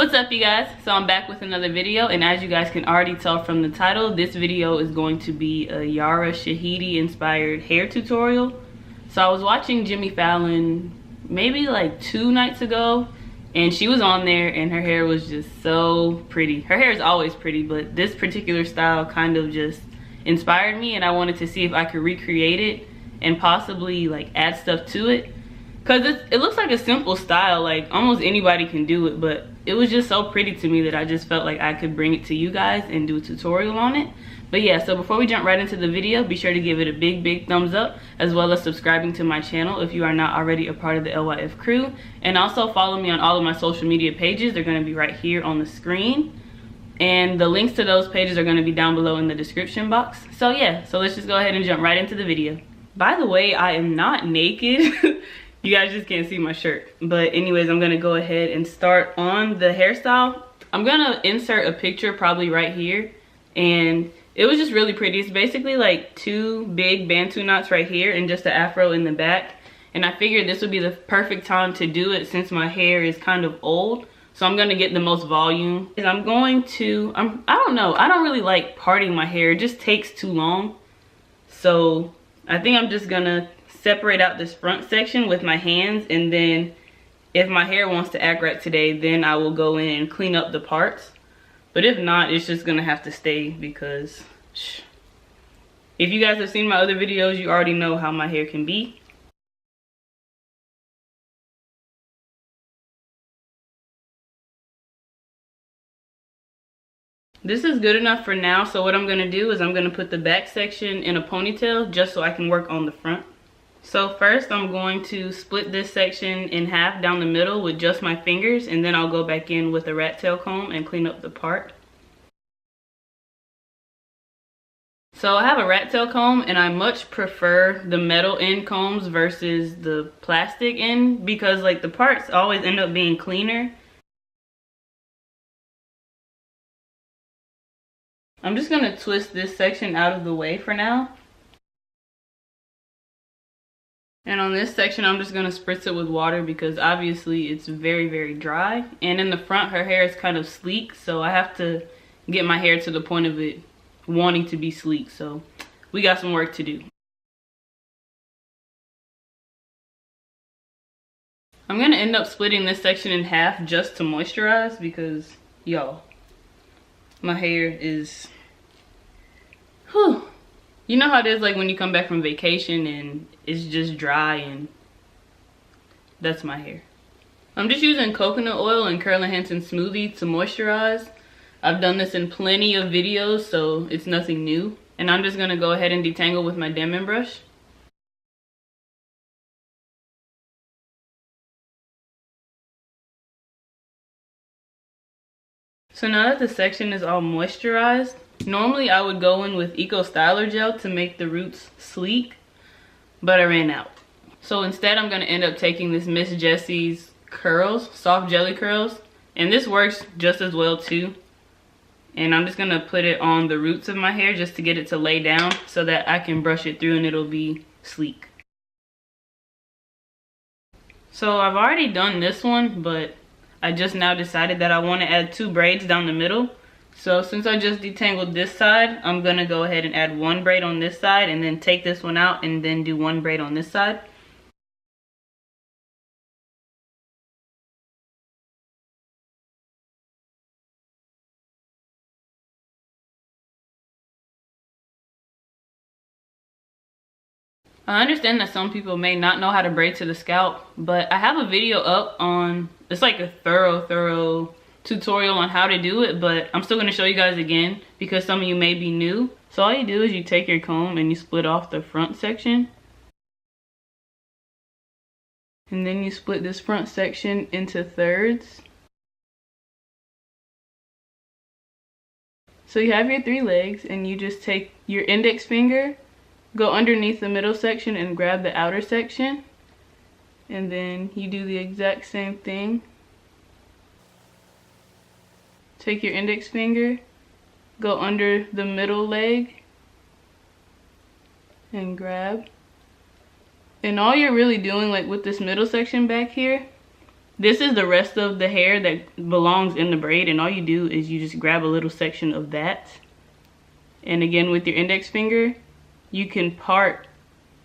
What's up, you guys? So I'm back with another video, and as you guys can already tell from the title, this video is going to be a Yara Shahidi inspired hair tutorial. So I was watching Jimmy Fallon maybe like 2 nights ago, and she was on there and her hair was just so pretty. Her hair is always pretty, but this particular style kind of just inspired me, and I wanted to see if I could recreate it and possibly like add stuff to it. Cause it looks like a simple style, like almost anybody can do it, but it was just so pretty to me that I just felt like I could bring it to you guys and do a tutorial on it. But yeah, so before we jump right into the video, be sure to give it a big thumbs up, as well as subscribing to my channel if you are not already a part of the LYF crew. And also follow me on all of my social media pages. They're gonna be right here on the screen. And the links to those pages are gonna be down below in the description box. So yeah, so let's just go ahead and jump right into the video. By the way, I am not naked. You guys just can't see my shirt. But anyways, I'm gonna go ahead and start on the hairstyle. I'm gonna insert a picture probably right here. And it was just really pretty. It's basically like 2 big bantu knots right here and just an afro in the back. And I figured this would be the perfect time to do it since my hair is kind of old. So I'm gonna get the most volume. And I don't know, I don't really like parting my hair. It just takes too long. So I think I'm just gonna separate out this front section with my hands, and then if my hair wants to act right today, then I will go in and clean up the parts. But if not, it's just gonna have to stay, because if you guys have seen my other videos, you already know how my hair can be. This is good enough for now, so what I'm gonna do is I'm gonna put the back section in a ponytail just so I can work on the front. So first I'm going to split this section in half down the middle with just my fingers, and then I'll go back in with a rat tail comb and clean up the part. So I have a rat tail comb, and I much prefer the metal end combs versus the plastic end, because like the parts always end up being cleaner. I'm just gonna twist this section out of the way for now. And on this section, I'm just gonna spritz it with water because obviously it's very dry. And in the front, her hair is kind of sleek, so I have to get my hair to the point of it wanting to be sleek. So we got some work to do. I'm gonna end up splitting this section in half just to moisturize, because y'all, my hair is, whew. You know how it is like when you come back from vacation and it's just dry, and that's my hair. I'm just using coconut oil and Curl and Hansen smoothie to moisturize. I've done this in plenty of videos, so it's nothing new. And I'm just gonna go ahead and detangle with my Denman brush. So now that the section is all moisturized, normally I would go in with Eco Styler gel to make the roots sleek, but I ran out. So instead I'm gonna end up taking this Miss Jessie's curls, soft jelly curls, and this works just as well too. And I'm just gonna put it on the roots of my hair just to get it to lay down so that I can brush it through and it'll be sleek. So I've already done this one, but I just now decided that I want to add 2 braids down the middle. So since I just detangled this side, I'm gonna go ahead and add 1 braid on this side and then take this one out and then do 1 braid on this side. I understand that some people may not know how to braid to the scalp, but I have a video up on, it's like a thorough tutorial on how to do it, but I'm still going to show you guys again because some of you may be new. So all you do is you take your comb and you split off the front section, and then you split this front section into thirds. So you have your 3 legs, and you just take your index finger, go underneath the middle section and grab the outer section, and then you do the exact same thing. Take your index finger, go under the middle leg and grab. And all you're really doing, like with this middle section back here, This is the rest of the hair that belongs in the braid, and all you do is you just grab a little section of that. And again, with your index finger, you can part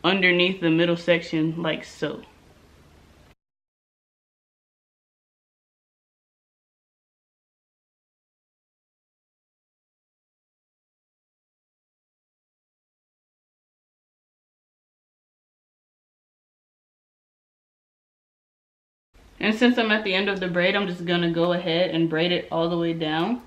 underneath the middle section like so. And since I'm at the end of the braid, I'm just gonna go ahead and braid it all the way down.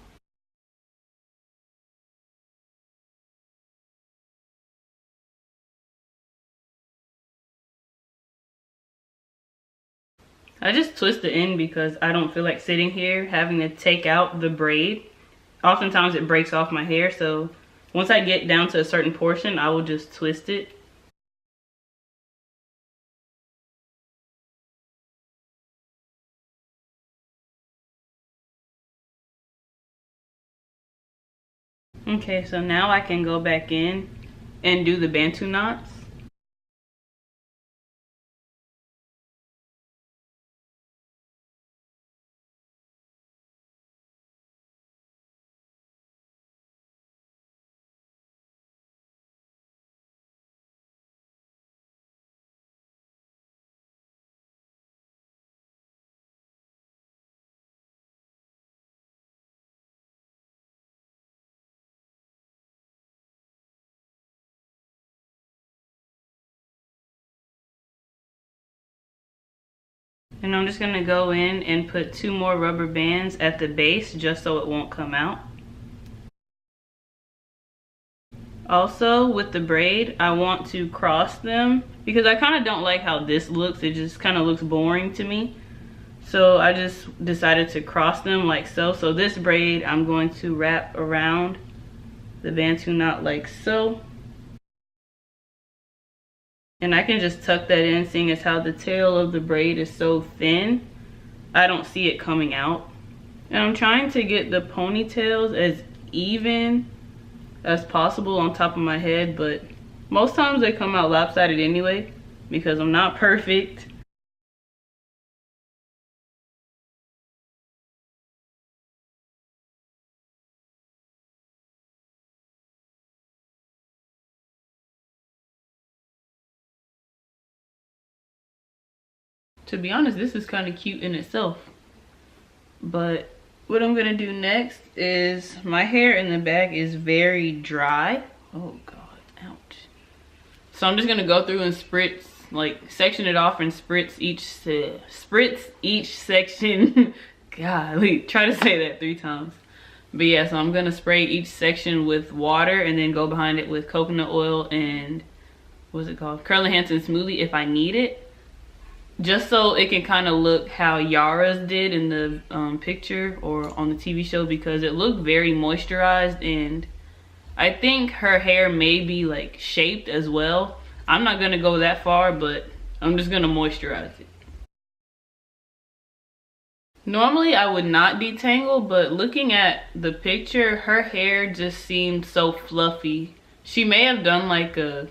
I just twist the end because I don't feel like sitting here having to take out the braid. Oftentimes it breaks off my hair, so once I get down to a certain portion, I will just twist it. Okay, so now I can go back in and do the bantu knots. And I'm just gonna go in and put 2 more rubber bands at the base just so it won't come out. Also, with the braid, I want to cross them because I kind of don't like how this looks. It just kind of looks boring to me. So I just decided to cross them like so. So this braid, I'm going to wrap around the bantu knot like so. And I can just tuck that in, seeing as how the tail of the braid is so thin, I don't see it coming out. And I'm trying to get the ponytails as even as possible on top of my head, but most times they come out lopsided anyway because I'm not perfect. To be honest, this is kind of cute in itself. But what I'm gonna do next is, my hair in the back is very dry. Oh God, ouch. So I'm just gonna go through and spritz, like section it off and spritz each section. Golly, try to say that 3 times. But yeah, so I'm gonna spray each section with water and then go behind it with coconut oil and, what's it called? Curl Enhancing Smoothie if I need it. Just so it can kind of look how Yara's did in the picture or on the TV show, because it looked very moisturized, and I think her hair may be like shaped as well. I'm not gonna go that far, but I'm just gonna moisturize it. Normally I would not detangle, but looking at the picture, her hair just seemed so fluffy. She may have done like a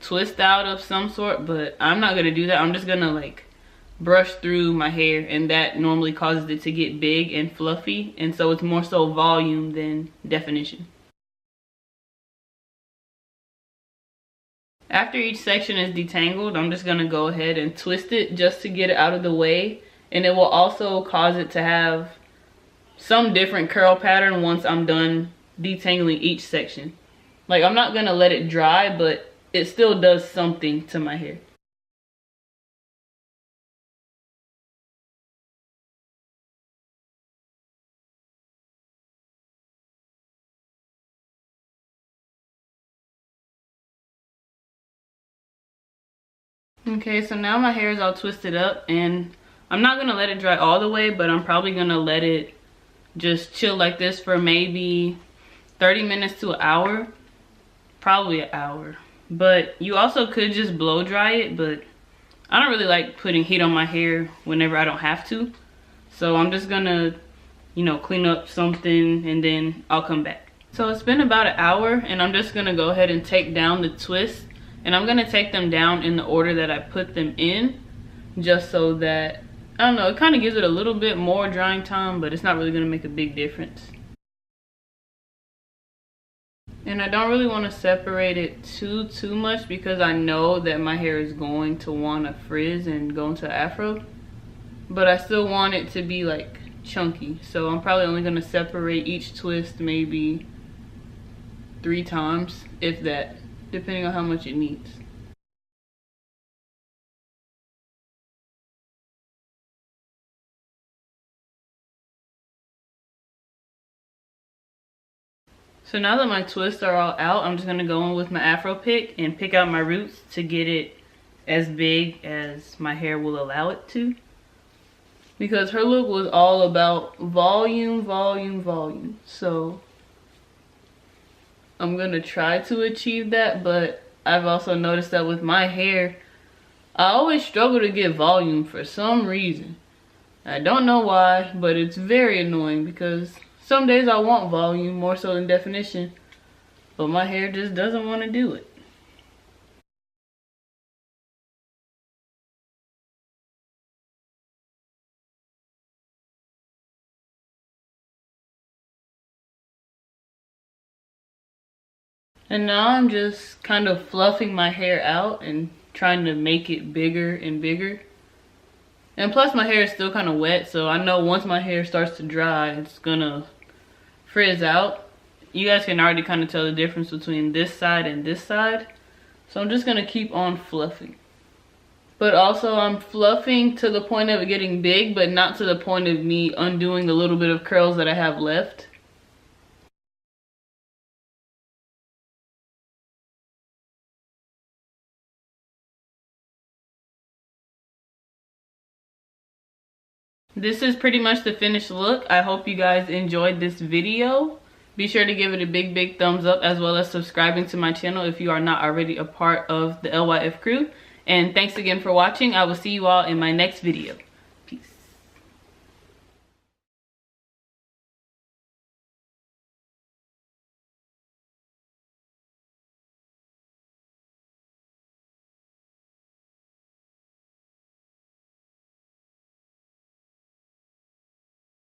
twist out of some sort, but I'm not gonna do that. I'm just gonna like brush through my hair, and that normally causes it to get big and fluffy, and so it's more so volume than definition. After each section is detangled, I'm just gonna go ahead and twist it just to get it out of the way, and it will also cause it to have some different curl pattern once I'm done detangling each section. Like, I'm not gonna let it dry, but it still does something to my hair. Okay, so now my hair is all twisted up, and I'm not gonna let it dry all the way, but I'm probably gonna let it just chill like this for maybe 30 minutes to an hour. Probably an hour. But you also could just blow dry it, but I don't really like putting heat on my hair whenever I don't have to. So I'm just gonna, you know, clean up something and then I'll come back. So it's been about an hour, and I'm just gonna go ahead and take down the twists, and I'm gonna take them down in the order that I put them in, just so that I don't know, it kind of gives it a little bit more drying time, but it's not really going to make a big difference. And I don't really want to separate it too much because I know that my hair is going to want to frizz and go into afro. But I still want it to be like chunky. So I'm probably only going to separate each twist maybe 3 times, if that, depending on how much it needs. So now that my twists are all out, I'm just gonna go in with my afro pick and pick out my roots to get it as big as my hair will allow it to. Because her look was all about volume. So I'm gonna try to achieve that, but I've also noticed that with my hair, I always struggle to get volume for some reason. I don't know why, but it's very annoying because some days I want volume more so than definition, but my hair just doesn't want to do it. And now I'm just kind of fluffing my hair out and trying to make it bigger and bigger. And plus my hair is still kind of wet, so I know once my hair starts to dry, it's gonna frizz out. You guys can already kind of tell the difference between this side and this side. So I'm just gonna keep on fluffing. But also I'm fluffing to the point of it getting big, but not to the point of me undoing the little bit of curls that I have left. This is pretty much the finished look. I hope you guys enjoyed this video. Be sure to give it a big thumbs up, as well as subscribing to my channel if you are not already a part of the LYF crew. And thanks again for watching. I will see you all in my next video.